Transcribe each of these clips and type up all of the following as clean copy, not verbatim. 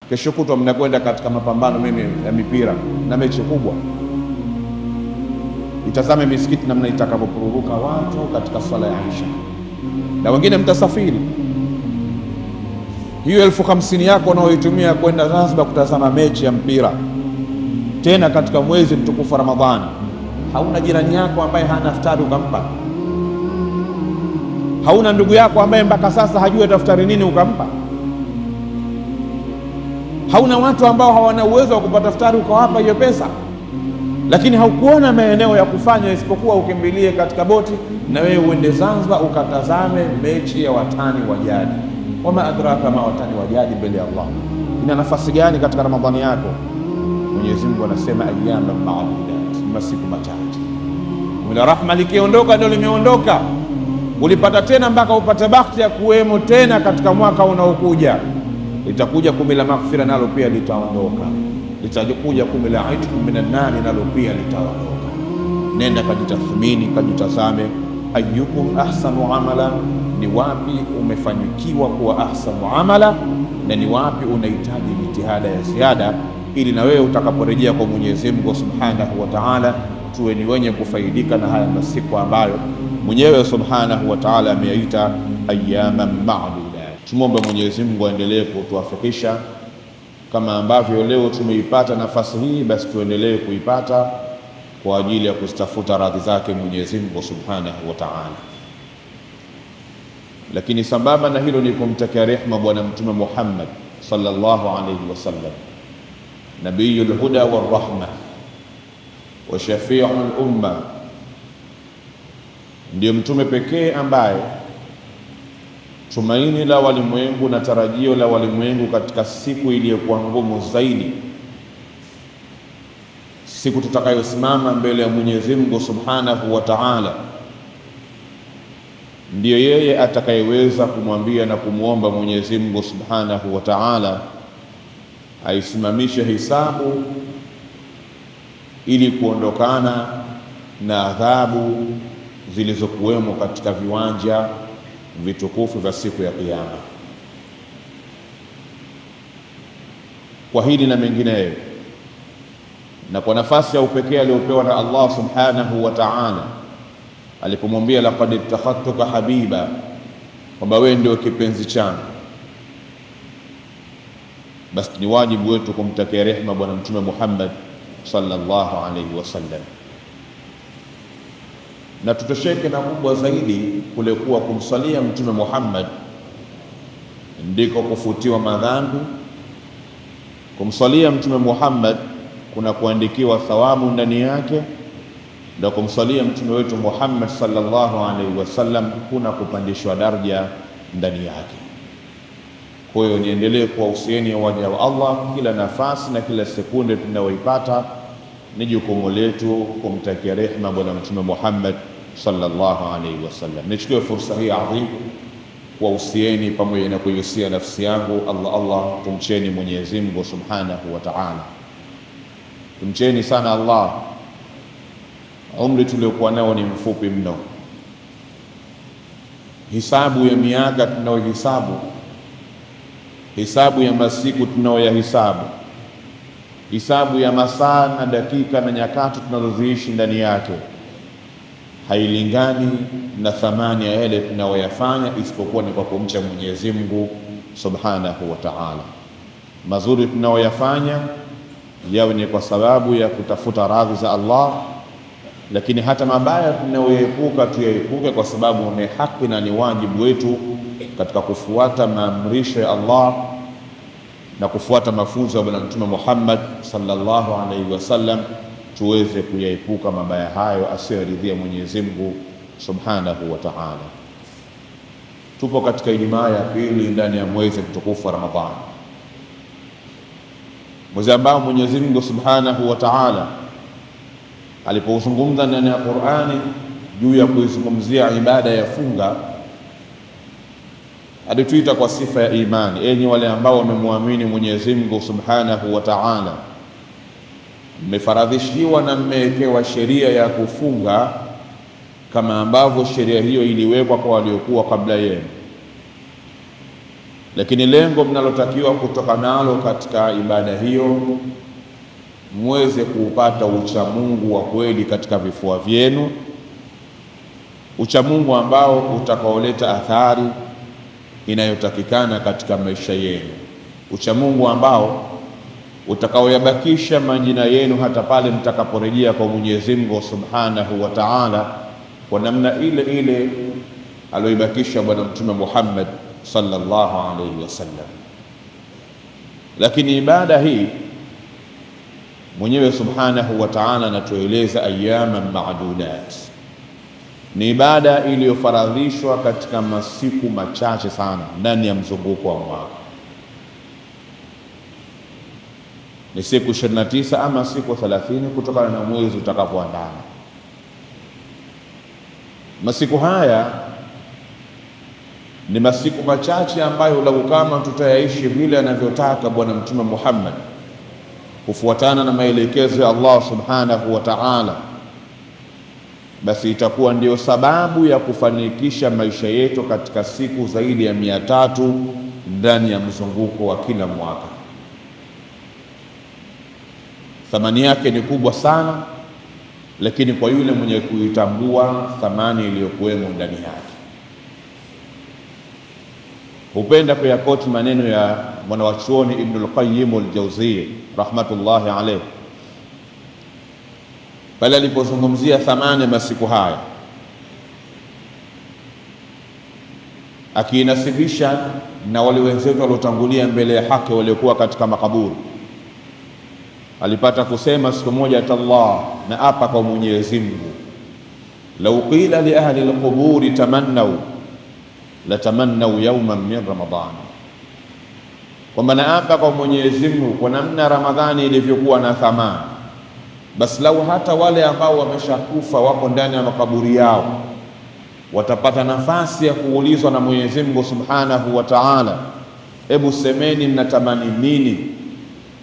Kesho kutwa mnakwenda katika mapambano mimi ya mipira na mechi kubwa. Itazame misikiti namna itakavyopururuka watu katika swala ya Isha, na wengine mtasafiri. Hiyo 50,000 yako unaoitumia kwenda Zanzibar kutazama mechi ya mpira, tena katika mwezi mtukufu wa Ramadhani, hauna jirani yako ambaye hana iftari ukampa? Hauna ndugu yako ambaye mpaka sasa hajui ataftari nini ukampa? Hauna watu ambao hawana uwezo wa kupata iftari ukawapa hiyo pesa? Lakini haukuona maeneo ya kufanya isipokuwa ukimbilie katika boti na wewe uende Zanzibar ukatazame mechi ya watani wa jadi. Wama adraka ma watani wa jadi mbele ya Allah, ina nafasi gani katika Ramadhani yako? Mwenyezi Mungu anasema ayyama ma'dudat, masiku machache. Bila rahma likiondoka ndio limeondoka, ulipata tena mpaka upate bahati ya kuwemo tena katika mwaka unaokuja. Litakuja 10 la maghfira nalo pia litaondoka, litakuja 10 la itq minan nar nalo pia litaondoka. Nenda kajitathmini, kajitazame, ayyukum ahsanu amala, ni wapi umefanikiwa kuwa ahsanu amala na ni wapi unahitaji jitihada ya ziada, ili na wewe utakaporejea kwa Mwenyezi Mungu Subhanahu wa Ta'ala tuwe ni wenye kufaidika na haya masiku ambayo mwenyewe Subhanahu wa Ta'ala ameyaita ayyaman ma'dudat. Tumombe Mwenyezi Mungu aendelee kutuwafikisha kama ambavyo leo tumeipata nafasi hii, basi tuendelee kuipata kwa ajili ya kuzitafuta radhi zake Mwenyezi Mungu Subhanahu wa Ta'ala. Lakini sambamba na hilo ni kumtakia rehema Bwana Mtume Muhammad sallallahu alayhi wasallam, nabiyul huda war rahma wa shafi'ul umma, ndiyo mtume pekee ambaye tumaini la walimwengu na tarajio la walimwengu katika siku iliyokuwa ngumu zaidi, siku tutakayosimama mbele ya Mwenyezi Mungu Subhanahu wa Ta'ala, ndiyo yeye atakayeweza kumwambia na kumwomba Mwenyezi Mungu Subhanahu wa Ta'ala aisimamishe hisabu ili kuondokana na adhabu zilizokuwemo katika viwanja vitukufu vya siku ya Kiyama. Kwa hili na mengineyo, na kwa nafasi ya upekee aliyopewa na Allah Subhanahu wa Ta'ala alipomwambia laqad ittakhadtuka habiba, kwamba wewe ndio kipenzi changu, basi ni wajibu wetu kumtakia rehema Bwana Mtume Muhammad sallallahu alayhi wasallam, na tutosheke na kubwa zaidi kule kuwa kumsalia Mtume Muhammad ndiko kufutiwa madhambi. Kumsalia Mtume Muhammad kuna kuandikiwa thawabu ndani yake, na kumsalia mtume wetu Muhammad sallallahu alaihi wasallam kuna kupandishwa daraja ndani yake. Kwa hiyo niendelee kuwahusieni waja wa Allah, kila nafasi na kila sekunde tunayoipata ni jukumu letu kumtakia rehema Bwana Mtume Muhammad sallallahu alaihi wasallam. Nichukue fursa hii adhimu kuwahusieni pamoja na kuihusia nafsi yangu, Allah, tumcheni Mwenyezi Mungu Subhanahu wa Ta'ala. Tumcheni sana Allah. Umri tuliokuwa nao ni mfupi mno. Hisabu ya miaka tunayohisabu, hisabu ya masiku tunayoyahisabu, hisabu ya masaa na dakika na nyakati tunazoziishi ndani yake hailingani na thamani ya yale tunayoyafanya, isipokuwa ni kwa kumcha Mwenyezi Mungu Subhanahu wa Ta'ala. Mazuri tunayoyafanya yawe ni kwa sababu ya kutafuta radhi za Allah, lakini hata mabaya tunayoepuka tuyaepuke kwa sababu ni haki na ni wajibu wetu katika kufuata maamrisho ya Allah na kufuata mafunzo ya Bwana Mtume Muhammad sallallahu alaihi wasallam, tuweze kuyaepuka mabaya hayo asiyoridhia Mwenyezi Mungu Subhanahu wa Ta'ala. Tupo katika Ijumaa ya pili ndani ya mwezi mtukufu wa Ramadhani, mwezi ambao Mwenyezi Mungu Subhanahu wa Ta'ala alipozungumza ndani ya Qur'ani juu ya kuizungumzia ibada ya funga, alituita kwa sifa ya imani: enyi wale ambao wamemwamini Mwenyezi Mungu Subhanahu wa Ta'ala, mmefaradhishiwa na mmewekewa sheria ya kufunga kama ambavyo sheria hiyo iliwekwa kwa waliokuwa kabla yenu. lakini lengo mnalotakiwa kutoka nalo katika ibada hiyo, muweze kuupata uchamungu wa kweli katika vifua vyenu, uchamungu ambao utakaoleta athari inayotakikana katika maisha yenu, uchamungu ambao utakaoyabakisha majina yenu hata pale mtakaporejea kwa Mwenyezi Mungu Subhanahu wa Ta'ala, kwa namna ile ile aliyoibakisha Bwana Mtume Muhammad sallallahu alayhi wasallam. Lakini ibada hii mwenyewe Subhanahu wa Ta'ala anatueleza ayyaman ma'dudat, ni ibada iliyofaradhishwa katika masiku machache sana ndani ya mzunguko wa mwaka. Ni siku 29 ama siku 30 kutokana na mwezi utakapoandana. Masiku haya ni masiku machache ambayo lau kama tutayaishi vile anavyotaka Bwana Mtume Muhammad, kufuatana na maelekezo ya Allah Subhanahu wa Ta'ala, basi itakuwa ndio sababu ya kufanikisha maisha yetu katika siku zaidi ya 300 ndani ya mzunguko wa kila mwaka. Thamani yake ni kubwa sana, lakini kwa yule mwenye kuitambua thamani iliyokuwemo ndani yake. Hupenda kuyakoti maneno ya mwanawachuoni Ibnul Qayyim al-Jawziyya rahmatullahi alayh pale alipozungumzia thamani ya masiku haya, akiinasibisha na wale wenzetu waliotangulia mbele ya haki waliokuwa katika makaburi. Alipata kusema siku moja, tallah, na apa kwa Mwenyezi Mungu, lau qila li ahli alquburi tamannaw latamannaw yawman min Ramadhan, kwamba naapa kwa Mwenyezi Mungu kwa namna Ramadhani ilivyokuwa na thamani, basi lau hata wale ambao wameshakufa wako ndani ya makaburi yao watapata nafasi ya kuulizwa na Mwenyezi Mungu Subhanahu wa Ta'ala, hebu semeni mnatamani nini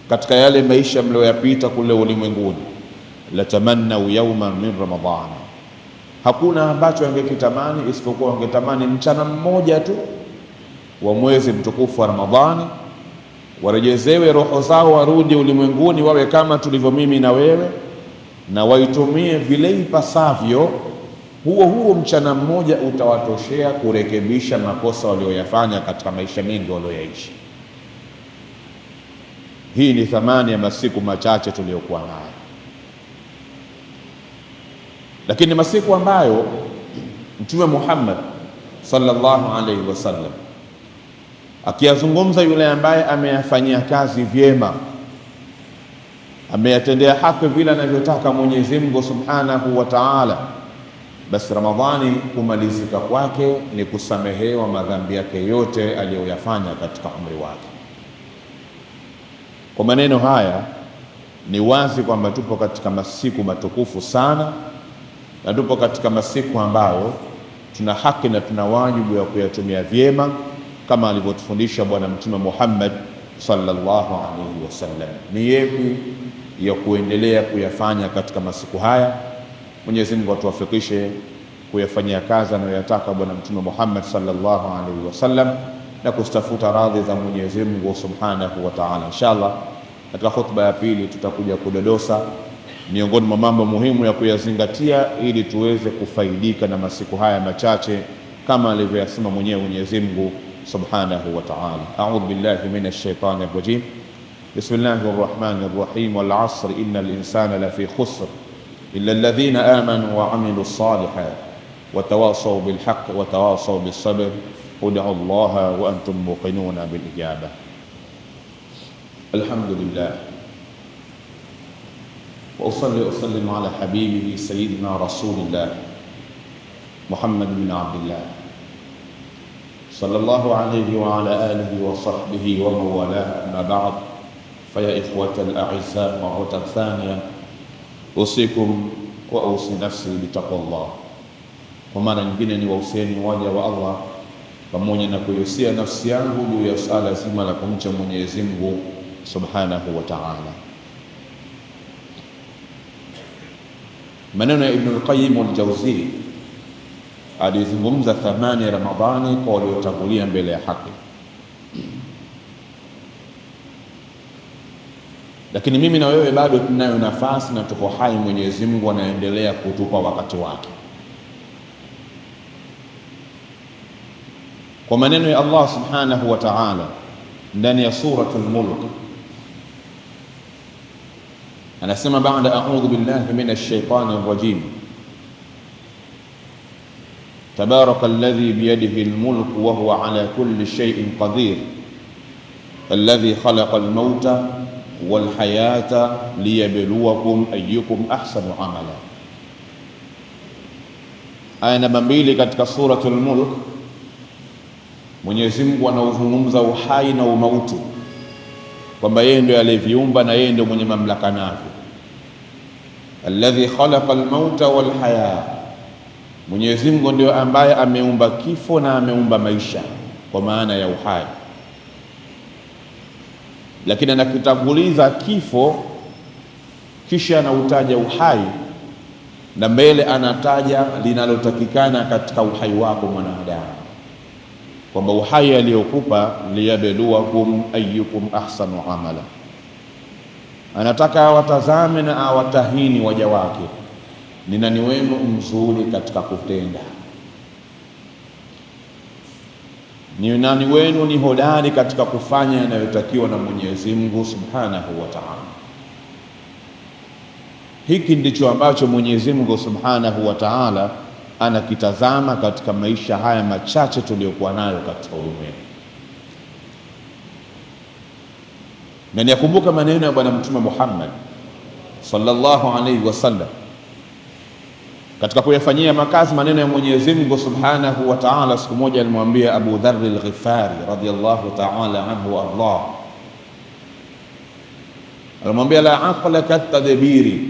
katika yale maisha mlioyapita kule ulimwenguni, latamannaw yawman min Ramadhan, hakuna ambacho wangekitamani isipokuwa wangetamani mchana mmoja tu wa mwezi mtukufu wa Ramadhani, warejezewe roho zao, warudi ulimwenguni wawe kama tulivyo mimi na wewe, na waitumie vile ipasavyo. Huo mchana mmoja utawatoshea kurekebisha makosa walioyafanya katika maisha mengi walioyaishi. Hii ni thamani ya masiku machache tuliyokuwa nayo, lakini masiku ambayo Mtume Muhammad sallallahu alaihi wasallam akiyazungumza yule ambaye ameyafanyia kazi vyema, ameyatendea haki vile anavyotaka Mwenyezi Mungu Subhanahu wa Ta'ala, basi Ramadhani kumalizika kwake ni kusamehewa madhambi yake yote aliyoyafanya katika umri wake. Kwa maneno haya ni wazi kwamba tupo katika masiku matukufu sana, na tupo katika masiku ambayo tuna haki na tuna wajibu ya kuyatumia vyema kama alivyotufundisha Bwana Mtume Muhammad sallallahu alaihi wasallam. Ni yepi ya kuendelea kuyafanya katika masiku haya? Mwenyezi Mungu atuwafikishe kuyafanyia kazi anayoyataka Bwana Mtume Muhammad sallallahu alaihi wasallam na kustafuta radhi za Mwenyezi Mungu Subhanahu wa Ta'ala. Inshallah katika khutba ya pili tutakuja kudodosa miongoni mwa mambo muhimu ya kuyazingatia ili tuweze kufaidika na masiku haya machache kama alivyosema mwenyewe Mwenyezi Mungu Subhanahu wa Ta'ala. A'udhu billahi minash shaitani rrajim. Bismillahir rahmanir rahim. Wal 'asr innal insana lafi khusr illa alladhina amanu wa 'amilus salihat wa tawasaw bil haqq wa tawasaw bis sabr. Ud'u Allaha wa antum muqinuna bil ijabah. Alhamdulillah wa usalli wa usallim ala habibihi sayyidina rasulillah Muhammad bin Abdullah sallallahu alayhi wa ala alihi wa sahbihi wa mawala. Amma ba'd, faya ikhwata al-a'izza ma'uta thaniya usikum wa usi nafsi bitaqwallah. Kwa maana nyingine ni wahusieni waja wa Allah pamoja na kuhusia nafsi yangu juu ya swala zima la kumcha Mwenyezi Mungu Subhanahu wa Ta'ala. Maneno ya Ibnul Qayyim al-Jawziyya alizungumza thamani ya Ramadhani kwa waliotangulia mbele ya haki. lakini mimi na wewe bado tunayo nafasi na tuko hai. Mwenyezi Mungu anaendelea kutupa wakati wake. Kwa maneno ya Allah subhanahu wa ta'ala ndani ya suratul Mulk, anasema baada a'udhu billahi minash shaitani rrajim, tabaraka alladhi biyadihi almulku wa huwa ala kulli shay'in qadir alladhi khalaqa almauta walhayata liyabluwakum ayyukum ahsanu amala. Aya namba 2 katika suratul Mulk, Mwenyezi Mungu anauzungumza uhai na umauti, kwamba yeye ndiye aliyeviumba na yeye ndiye mwenye mamlaka navyo. Alladhi khalaqa almauta walhaya, Mwenyezi Mungu ndiye ambaye ameumba kifo na ameumba maisha, kwa maana ya uhai. Lakini anakitanguliza kifo, kisha anautaja uhai, na mbele anataja linalotakikana katika uhai wako mwanadamu, kwamba uhai aliyokupa liyabluwakum ayyukum ahsanu amala, anataka awatazame na awatahini waja wake ni nani wenu mzuri katika kutenda, ni nani wenu ni hodari katika kufanya yanayotakiwa na Mwenyezi Mungu subhanahu wa ta'ala. Hiki ndicho ambacho Mwenyezi Mungu subhanahu wa ta'ala anakitazama katika maisha haya machache tuliyokuwa nayo katika ulimwengu. Na niyakumbuka maneno ya Bwana Mtume Muhammad sallallahu alaihi wasallam katika kuyafanyia makazi maneno ya Mwenyezi Mungu subhanahu wa ta'ala. Siku moja alimwambia Abu Dharr al-Ghifari radiyallahu ta'ala anhu wa Allah, alimwambia la aqla katadbiri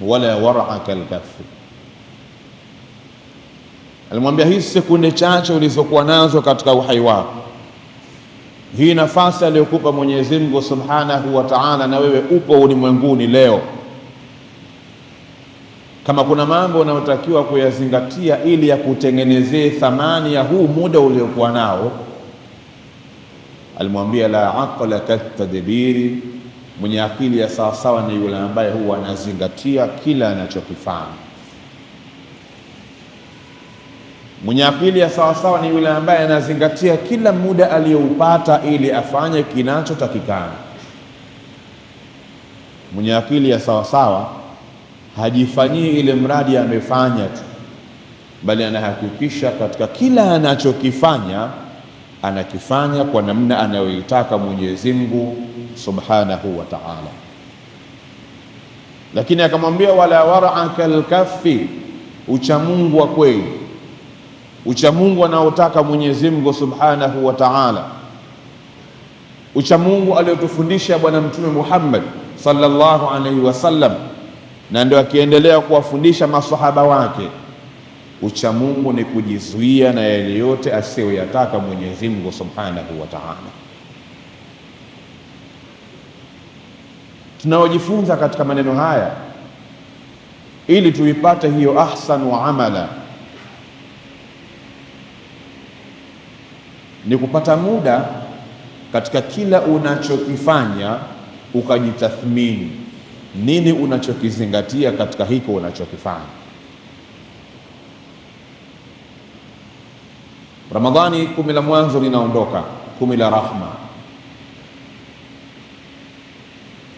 wala war'a kalkaffi. Alimwambia hii sekunde chache ulizokuwa nazo katika uhai wako, hii nafasi aliyokupa Mwenyezi Mungu subhanahu wa ta'ala, na wewe upo ulimwenguni leo, kama kuna mambo unayotakiwa kuyazingatia ili ya kutengenezee thamani ya huu muda uliokuwa nao, alimwambia la aqla katadbiri, mwenye akili ya sawasawa ni yule ambaye huwa anazingatia kila anachokifanya. Mwenye akili ya sawasawa ni yule ambaye anazingatia kila muda aliyoupata ili afanye kinachotakikana. Mwenye akili ya sawasawa hajifanyii ile mradi amefanya tu, bali anahakikisha katika kila anachokifanya anakifanya kwa namna anayoitaka Mwenyezi Mungu subhanahu wa ta'ala. Lakini akamwambia wala war'a kalkaffi, uchamungu wa kweli, uchamungu anaotaka Mwenyezi Mungu subhanahu wa ta'ala, uchamungu aliyotufundisha Bwana Mtume Muhammad sallallahu alaihi wasallam, na ndio akiendelea kuwafundisha masahaba wake. Uchamungu ni kujizuia na yale yote asiyoyataka Mwenyezi Mungu subhanahu wa ta'ala. Tunaojifunza katika maneno haya ili tuipate hiyo ahsanu amala ni kupata muda katika kila unachokifanya ukajitathmini nini unachokizingatia katika hiko unachokifanya. Ramadhani 10 la mwanzo linaondoka, 10 la rahma.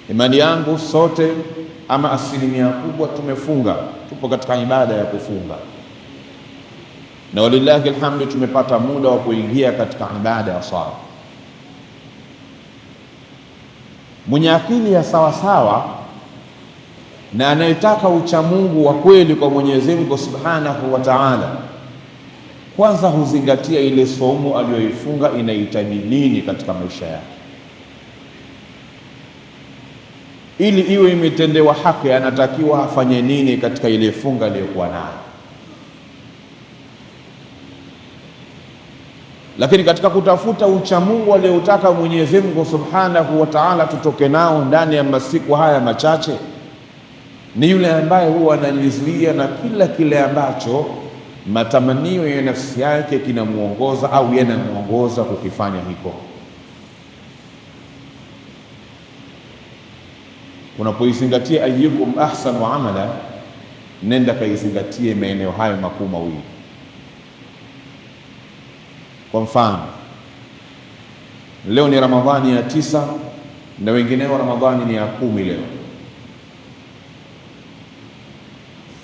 Imani yangu sote ama asilimia kubwa tumefunga, tupo katika ibada ya kufunga, na walillahi alhamdu tumepata muda wa kuingia katika ibada ya sala. Mwenye akili ya sawasawa na anayetaka uchamungu wa kweli kwa Mwenyezi Mungu subhanahu wa ta'ala, kwanza huzingatia ile somo aliyoifunga inahitaji nini katika maisha yake, ili iwe imetendewa haki, anatakiwa afanye nini katika ile funga aliyokuwa nayo. Lakini katika kutafuta uchamungu aliotaka Mwenyezi Mungu subhanahu wa ta'ala tutoke nao ndani ya masiku haya machache, ni yule ambaye huwa anajizuia na kile ambacho matamanio ya nafsi yake kinamuongoza au yanamuongoza kukifanya hiko. Unapoizingatia ayyukum ahsanu amala, nenda kaizingatie maeneo hayo makuu mawili. Kwa mfano, leo ni Ramadhani ya 9 na wengineo Ramadhani ni ya 10 leo.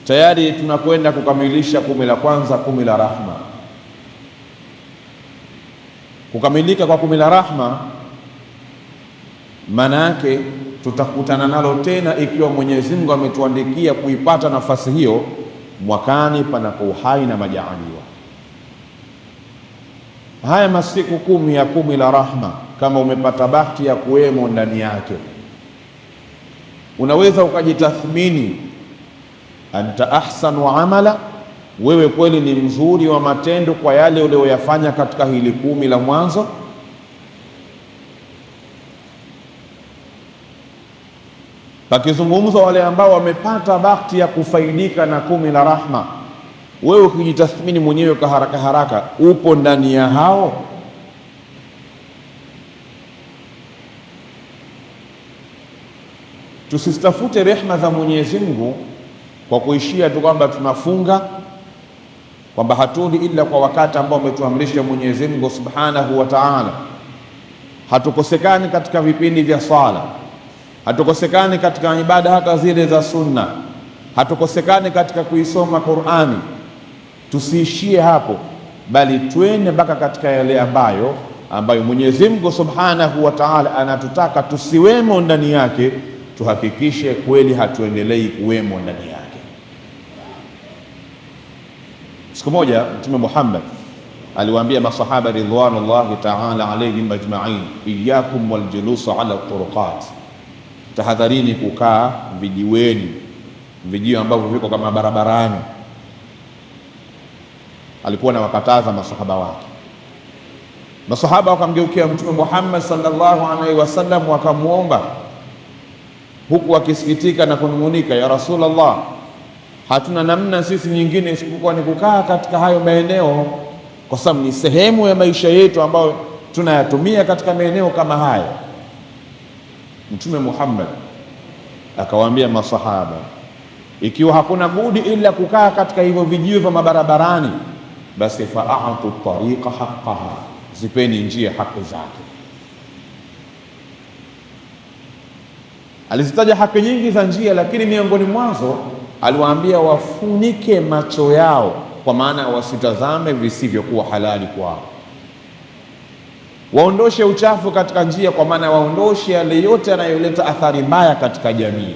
Tayari tunakwenda kukamilisha 10 la kwanza, 10 la rahma. Kukamilika kwa 10 la rahma maana yake tutakutana nalo tena ikiwa Mwenyezi Mungu ametuandikia kuipata nafasi hiyo mwakani panapo uhai na majaliwa. Haya masiku 10 ya 10 la rahma, kama umepata bahati ya kuwemo ndani yake, unaweza ukajitathmini, anta ahsanu amala, wewe kweli ni mzuri wa matendo kwa yale uliyoyafanya katika hili 10 la mwanzo? Pakizungumzwa wale ambao wamepata bahati ya kufaidika na 10 la rahma, wewe ukijitathmini mwenyewe kwa haraka haraka, upo ndani ya hao? Tusitafute rehma za Mwenyezi Mungu kwa kuishia tu kwamba tunafunga, kwamba hatuli ila kwa wakati ambao umetuamrisha Mwenyezi Mungu Subhanahu wa Ta'ala. Hatukosekani katika vipindi vya sala, hatukosekani katika ibada hata zile za sunna, hatukosekani katika kuisoma Qur'ani. Tusiishie hapo, bali twende mpaka katika yale ambayo Mwenyezi Mungu Subhanahu wa Ta'ala anatutaka tusiwemo ndani yake, tuhakikishe kweli hatuendelei kuwemo ndani yake. Siku moja Mtume Muhammad aliwaambia masahaba ridwanullahi ta'ala alayhim ajma'in, iyyakum wal julus ala turuqat, tahadharini kukaa vijiweni, vijio ambavyo viko kama barabarani. Alikuwa anawakataza masahaba wake. Masahaba wakamgeukia Mtume Muhammad sallallahu alaihi wasallam wakamuomba, huku akisikitika na kunungunika, ya Rasulullah, hatuna namna sisi nyingine isipokuwa ni kukaa katika hayo maeneo, kwa sababu ni sehemu ya maisha yetu ambayo tunayatumia katika maeneo kama haya. Mtume Muhammad akawaambia masahaba, ikiwa hakuna budi ila kukaa katika hivyo vijio vya mabarabarani, basi fa'atu tariqa haqqaha, zipeni njia haki zake. Alizitaja haki nyingi za njia, lakini miongoni mwazo aliwaambia wafunike macho yao, kwa maana wasitazame visivyokuwa halali kwao. Waondoshe uchafu katika njia, kwa maana waondoshe yale yote yanayoleta athari mbaya katika jamii.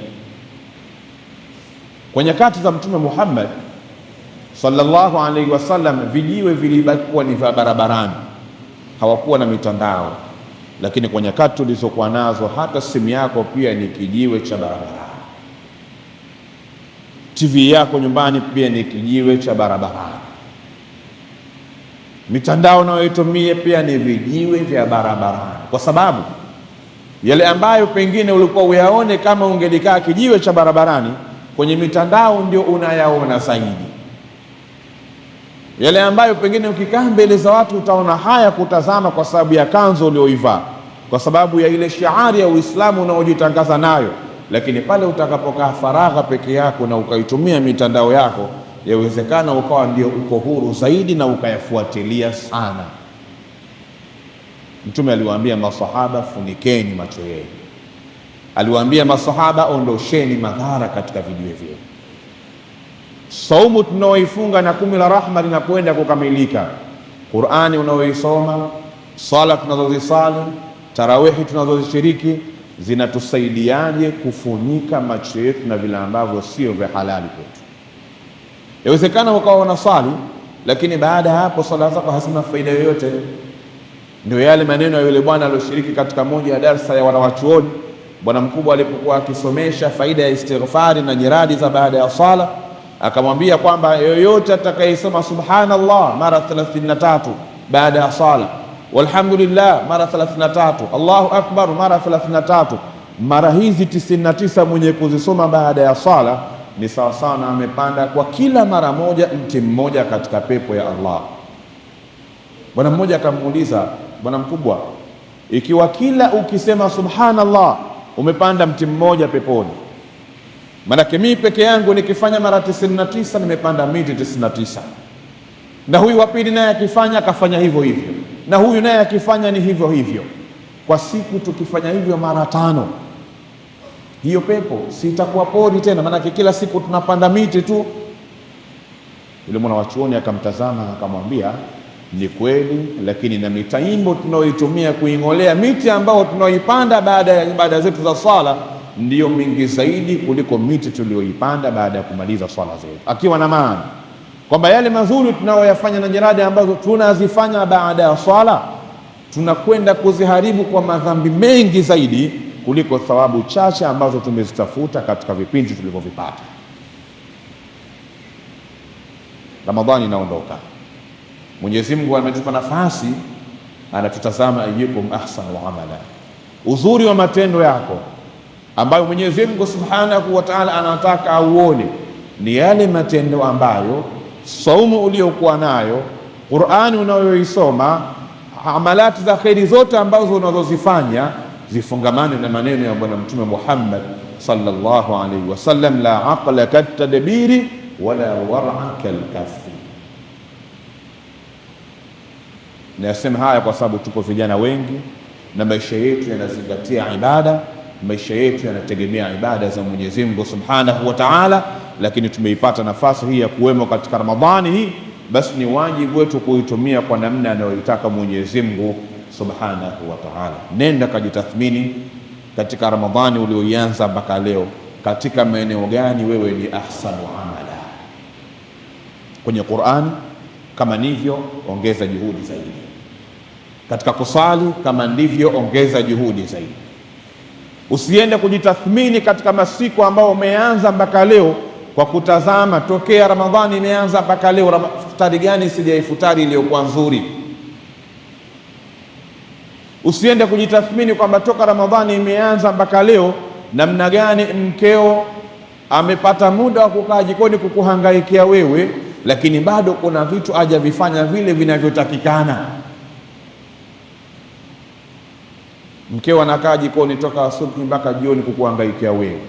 Kwa nyakati za Mtume Muhammad sallallahu alaihi wasallam, vijiwe vilibaki ni vya barabarani, hawakuwa na mitandao. Lakini kwa nyakati tulizokuwa nazo, hata simu yako pia ni kijiwe cha barabarani, TV yako nyumbani pia ni kijiwe cha barabarani, mitandao unayoitumia pia ni vijiwe vya barabarani, kwa sababu yale ambayo pengine ulikuwa uyaone kama ungelikaa kijiwe cha barabarani, kwenye mitandao ndio unayaona zaidi. Yale ambayo pengine ukikaa mbele za watu utaona haya kutazama kwa sababu ya kanzo ulioivaa, kwa sababu ya ile shiari ya Uislamu unaojitangaza nayo, lakini pale utakapokaa faragha peke yako na ukaitumia mitandao yako, yawezekana ukawa ndio uko huru zaidi na ukayafuatilia sana. Mtume aliwaambia masahaba, funikeni macho yenu. Aliwaambia masahaba, ondosheni madhara katika vijiwe vyenu. Saumu tunaoifunga na 10 la rahma linapoenda kukamilika, Qur'ani unaoisoma, sala tunazozisali, tarawihi tunazozishiriki, zinatusaidiaje kufunika macho yetu na vile ambavyo sio vya halali kwetu? Yawezekana ukawa unasali, lakini baada ya hapo sala zako hazina faida yoyote. Ndio yale maneno ya yule bwana aliyoshiriki katika moja ya darasa ya wanawachuoni, bwana mkubwa alipokuwa akisomesha faida ya istighfari na nyiradi za baada ya sala, akamwambia kwamba yoyote atakayesoma subhanallah mara 33 baada ya sala, walhamdulillah mara 33, Allahu akbar mara 33, mara hizi 99 mwenye kuzisoma baada ya sala, ni sawa sana amepanda kwa kila mara moja mti mmoja katika pepo ya Allah. Bwana mmoja akamuuliza, bwana mkubwa, ikiwa kila ukisema subhanallah umepanda mti mmoja peponi. Maanake mimi peke yangu nikifanya mara 99 nimepanda miti 99, na huyu wa pili naye akifanya akafanya hivyo hivyo, na huyu naye akifanya ni hivyo hivyo. Kwa siku tukifanya hivyo mara 5, hiyo pepo si itakuwa pori tena? Maanake kila siku tunapanda miti tu. Yule mwana wa chuoni akamtazama akamwambia, ni kweli, lakini na mitaimbo tunaoitumia kuingolea miti ambao tunaoipanda baada ya ibada zetu za swala ndiyo mingi zaidi kuliko miti tulioipanda baada ya kumaliza swala zetu. Akiwa na maana kwamba yale mazuri tunayoyafanya na jirada ambazo tunazifanya baada ya swala tunakwenda kuziharibu kwa madhambi mengi zaidi kuliko thawabu chache ambazo tumezitafuta katika vipindi tulivyovipata. Ramadhani inaondoka. Mwenyezi Mungu ametupa nafasi, anatutazama ayyukum ahsanu amala, uzuri wa matendo yako ambayo Mwenyezi Mungu Subhanahu wa Ta'ala anataka auone ni yale matendo ambayo saumu uliokuwa nayo, Qur'ani unayoisoma, amalati za khairi zote ambazo unazozifanya zifungamane na maneno ya Bwana Mtume Muhammad sallallahu alaihi wasallam, la aqla katadbiri wala war'a kalkafi. Nasema haya kwa sababu tupo vijana wengi na maisha yetu yanazingatia ibada, maisha yetu yanategemea ibada za Mwenyezi Mungu Subhanahu wa Ta'ala, lakini tumeipata nafasi hii ya kuwemo katika Ramadhani hii, basi ni wajibu wetu kuitumia kwa namna anayoitaka Mwenyezi Mungu Subhanahu wa Ta'ala. Nenda kajitathmini katika Ramadhani ulioianza mpaka leo, katika maeneo gani wewe ni ahsanu amala kwenye Qur'ani? Kama ndivyo, ongeza juhudi zaidi katika kusali. Kama ndivyo, ongeza juhudi zaidi. Usiende kujitathmini katika masiku ambao umeanza mpaka leo kwa kutazama tokea Ramadhani imeanza mpaka leo, futari gani sijaifutari iliyokuwa nzuri. Usiende kujitathmini kwamba toka Ramadhani imeanza mpaka leo namna gani mkeo amepata muda wa kukaa jikoni kukuhangaikia wewe, lakini bado kuna vitu hajavifanya vile vinavyotakikana. Mkeo anakaa jikoni toka asubuhi mpaka jioni kukuhangaikia wewe,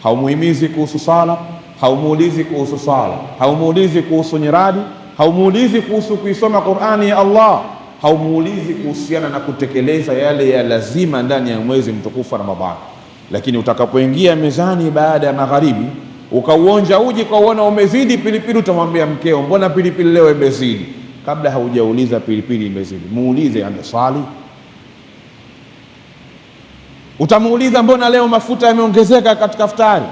haumuhimizi kuhusu sala, haumuulizi kuhusu sala, haumuulizi kuhusu nyiradi, haumuulizi kuhusu kuisoma Qur'ani ya Allah, haumuulizi kuhusiana na kutekeleza yale ya lazima ndani ya mwezi mtukufu Ramadhani. Lakini utakapoingia mezani baada ya magharibi ukauonja uji kauona umezidi pilipili, utamwambia mkeo, mbona pilipili leo imezidi? Kabla haujauliza pilipili imezidi, muulize amesali. Utamuuliza mbona leo mafuta yameongezeka katika iftari?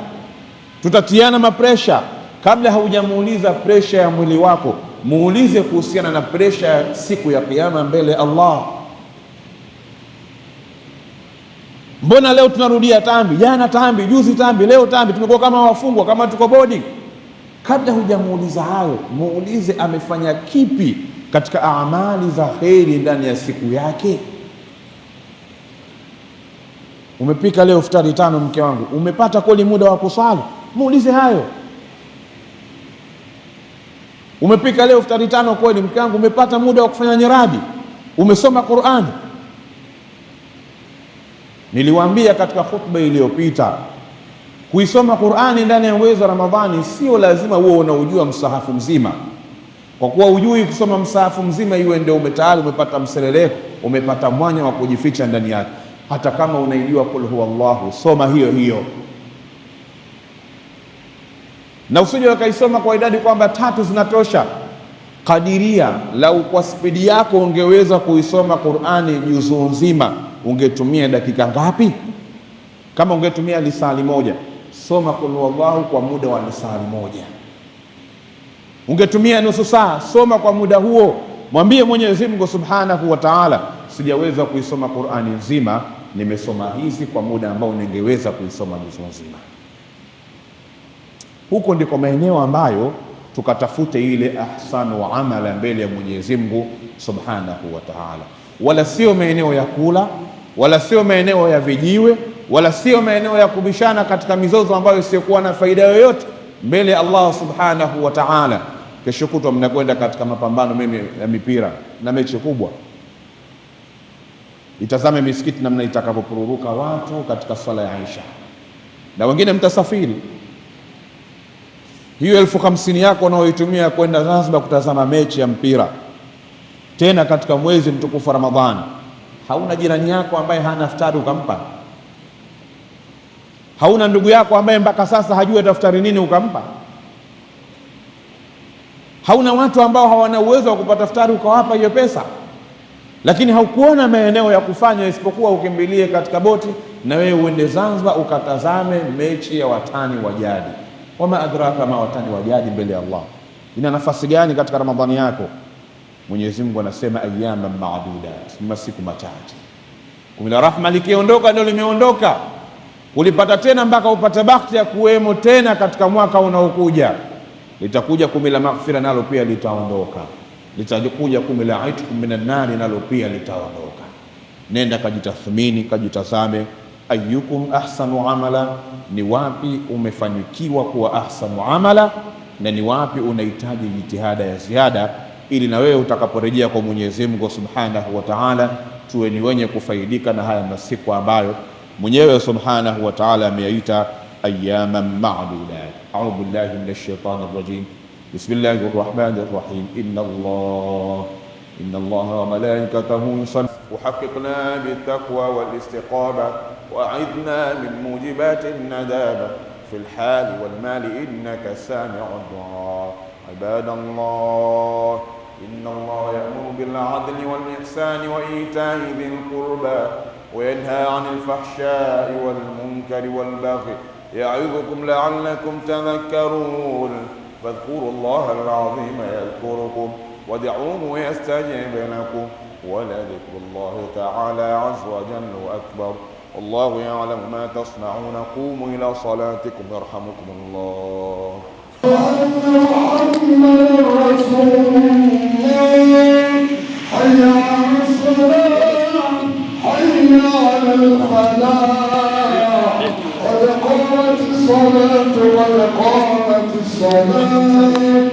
Tutatiana mapresha. Kabla haujamuuliza presha ya mwili wako, muulize kuhusiana na presha ya siku ya Kiyama mbele Allah. Mbona leo tunarudia tambi? Jana tambi, juzi tambi, leo tambi, tumekuwa kama wafungwa, kama tuko bodi. Kabla hujamuuliza hayo, muulize amefanya kipi katika amali za kheri ndani ya siku yake. Umepika leo iftari 5 mke wangu, umepata kweli muda wa kusali? Muulize hayo. Umepika leo iftari 5 kweli mke wangu, umepata muda wa kufanya nyiradi? Umesoma Qur'ani? Niliwaambia katika khutba iliyopita, kuisoma Qur'ani ndani ya mwezi wa Ramadhani sio lazima uwe unaujua msahafu mzima. Kwa kuwa hujui kusoma msahafu mzima, iwe ndio umetayari umepata mseleleko, umepata mwanya wa kujificha ndani yake. Hata kama unaijua kul huwallahu, soma hiyo hiyo, na usije ukaisoma kwa idadi kwamba 3 zinatosha. Kadiria, lau kwa spidi yako ungeweza kuisoma Qur'ani juzuu nzima, ungetumia dakika ngapi? Kama ungetumia lisali moja, soma kul huwallahu kwa muda wa lisali moja. Ungetumia nusu saa, soma kwa muda huo. Mwambie Mwenyezi Mungu Subhanahu wa Ta'ala, sijaweza kuisoma Qur'ani nzima, nimesoma hizi kwa muda ambao ningeweza kuisoma juzuu nzima. Huko ndiko maeneo ambayo tukatafute ile ahsanu wa amala mbele ya Mwenyezi Mungu Subhanahu wa Ta'ala, wala sio maeneo ya kula, wala sio maeneo ya vijiwe, wala sio maeneo ya kubishana katika mizozo ambayo isiyokuwa na faida yoyote mbele ya Allah Subhanahu wa Ta'ala. Kesho kutwa mnakwenda katika mapambano mimi ya mipira na mechi kubwa, Itazame misikiti namna itakavyopururuka watu katika swala ya Isha, na wengine mtasafiri. Hiyo 50,000 yako unaoitumia kwenda Zanzibar kutazama mechi ya mpira, tena katika mwezi mtukufu wa Ramadhani, hauna jirani yako ambaye hana iftari ukampa? Hauna ndugu yako ambaye mpaka sasa hajui daftari nini ukampa? Hauna watu ambao hawana uwezo wa kupata iftari ukawapa hiyo pesa? Lakini haukuona maeneo ya kufanya isipokuwa ukimbilie katika boti na wewe uende Zanzibar ukatazame mechi ya watani wa jadi. Wama adraka ma watani wa jadi mbele ya Allah, ina nafasi gani katika Ramadhani yako? Mwenyezi Mungu anasema ayyaman ma'dudat, ni masiku machache. Kumi la rahma likiondoka ndio limeondoka, ulipata tena mpaka upate bahati ya kuwemo tena katika mwaka unaokuja. Litakuja kumi la maghfira nalo pia litaondoka, litakuja kumi la itqu minan nari nalo pia litaondoka. Nenda kajitathmini, kajitazame, ayyukum ahsanu amala, ni wapi umefanikiwa kuwa ahsanu amala na ni wapi unahitaji jitihada ya ziada, ili na wewe utakaporejea kwa Mwenyezi Mungu Subhanahu wa Ta'ala tuwe ni wenye kufaidika na haya masiku ambayo mwenyewe Subhanahu wa Ta'ala ameyaita ayyaman ma'dudat. A'udhu billahi minash shaitani rrajim. Bismillahir rahmanir rahim. Inna Allaha wa malaikatahu yusalluna وحققنا بالتقوى والاستقامة وأعذنا من موجبات الندامة في الحال والمال إنك سامع الدعاء. عباد الله، إن الله يأمر بالعدل والإحسان وإيتاء ذي القربى وينهى عن الفحشاء والمنكر والبغي يعظكم لعلكم تذكرون. فاذكروا الله العظيم يذكركم وادعوه يستجب لكم ولذكر الله تعالى عز وجل أكبر. والله يعلم ما تصنعون. قوموا إلى صلاتكم يرحمكم الله. حي على الصلاة، حي على الفلاح، قد قامت الصلاة قد قامت الصلاة.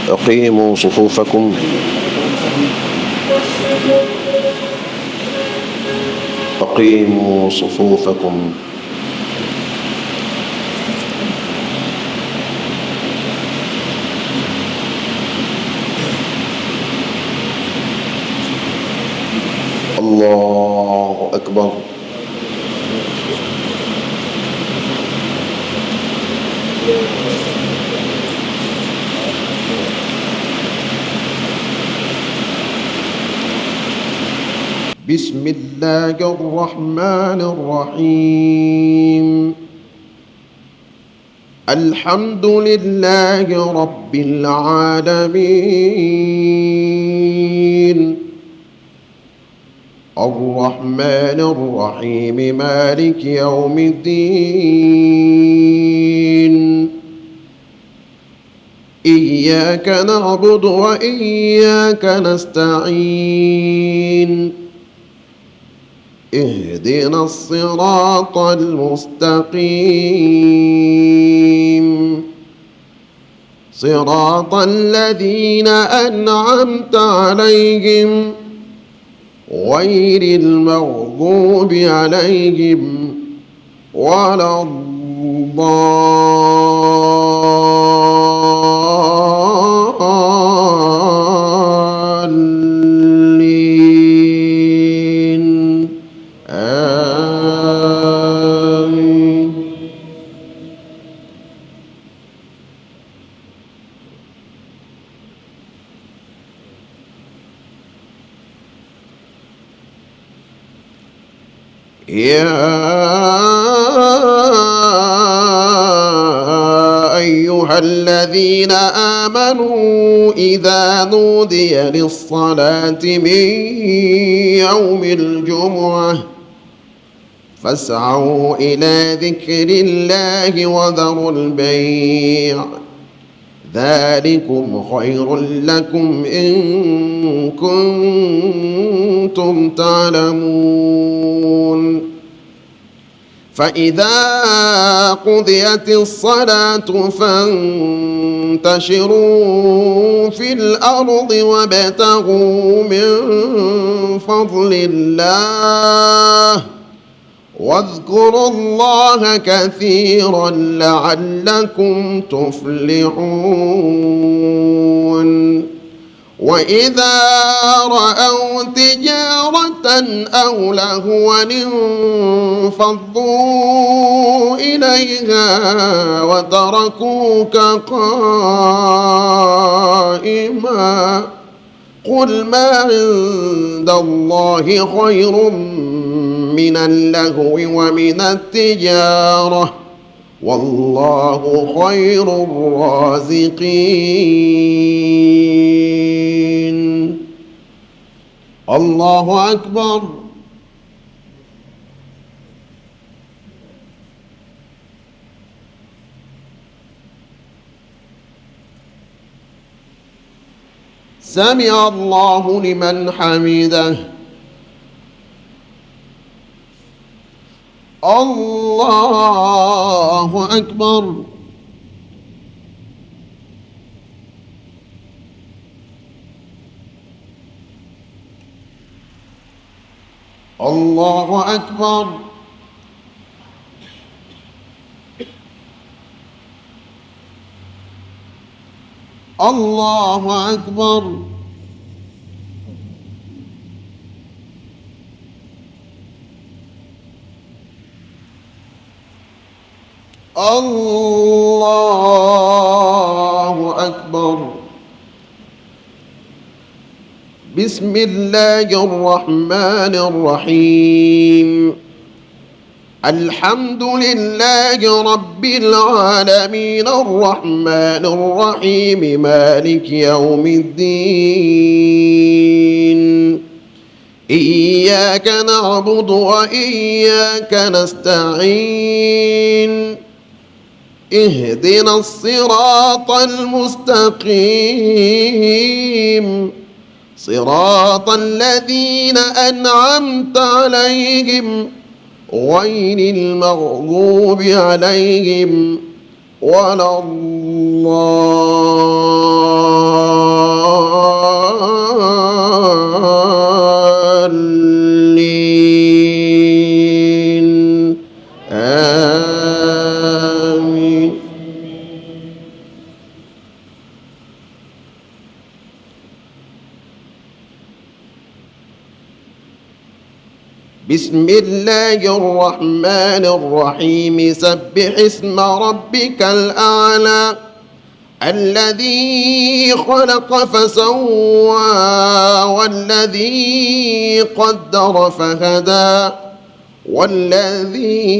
أقيموا صفوفكم. أقيموا صفوفكم. الله أكبر. بسم الله الرحمن الرحيم. الحمد لله رب العالمين، الرحمن الرحيم، مالك يوم الدين. إياك نعبد وإياك نستعين. اهدنا الصراط المستقيم، صراط الذين أنعمت عليهم غير المغضوب عليهم ولا الضالين. آمين. يا أيها الذين آمنوا إذا نودي للصلاة من يوم الجمعة فاسعوا إلى ذكر الله وذروا البيع، ذلكم خير لكم إن كنتم تعلمون. فإذا قضيت الصلاة فانتشروا في الأرض وابتغوا من فضل الله واذكروا الله كثيرا لعلكم تفلحون. وإذا رأوا تجارة أو لهوا انفضوا إليها وتركوك قائما قل ما عند الله خير من اللهو ومن التجارة والله خير الرازقين. الله أكبر. سمع الله لمن حمده. الله أكبر. الله أكبر. الله أكبر. الله أكبر. بسم الله الرحمن الرحيم. الحمد لله رب العالمين الرحمن الرحيم مالك يوم الدين. إياك نعبد وإياك نستعين. اهدنا الصراط المستقيم صراط الذين أنعمت عليهم غير المغضوب عليهم ولا الضالين. آمين. بسم الله الرحمن الرحيم. سبح اسم ربك الأعلى الذي خلق فسوى والذي قدر فهدى والذي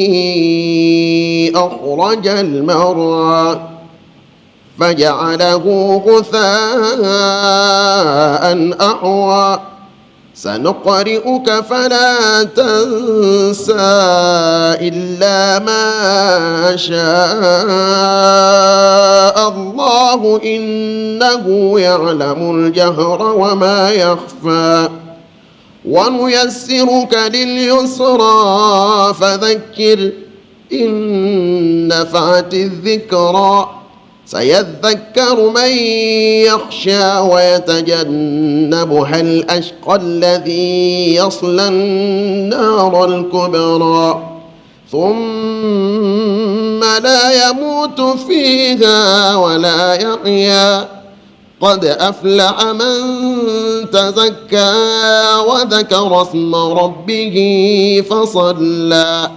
أخرج المرعى فجعله غثاء أحوى. سنقرئك فلا تنسى إلا ما شاء الله إنه يعلم الجهر وما يخفى. ونيسرك لليسرى فذكر إن نفعت الذكرى. سيذكر من يخشى ويتجنبها الأشقى الذي يصلى النار الكبرى ثم لا يموت فيها ولا يحيا. قد أفلح من تزكى وذكر اسم ربه فصلى.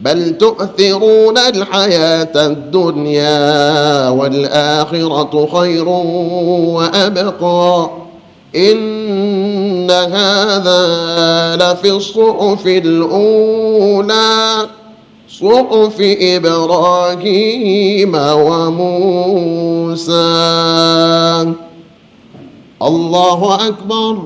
بل تؤثرون الحياة الدنيا والآخرة خير وأبقى. إن هذا لفي الصحف الأولى صحف إبراهيم وموسى. الله أكبر.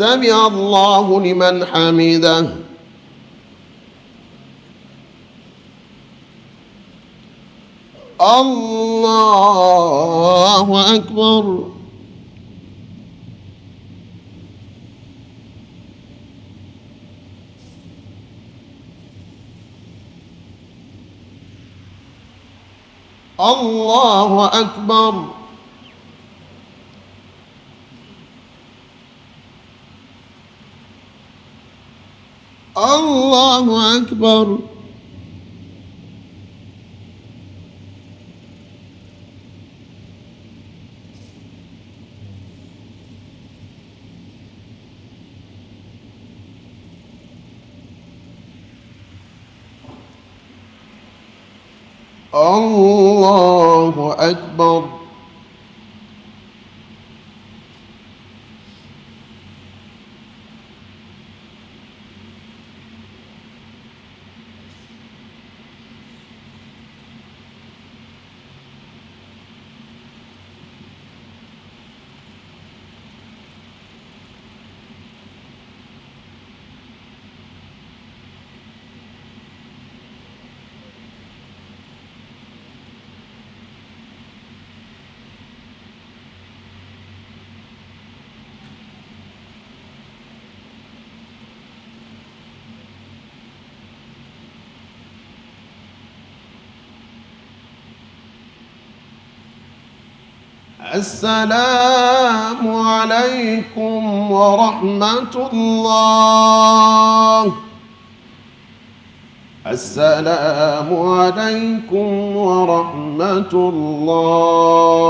سمع الله لمن حمده. Allahu akbar. Allahu akbar. Allahu akbar. Allahu akbar. السلام عليكم ورحمة الله. السلام عليكم ورحمة الله.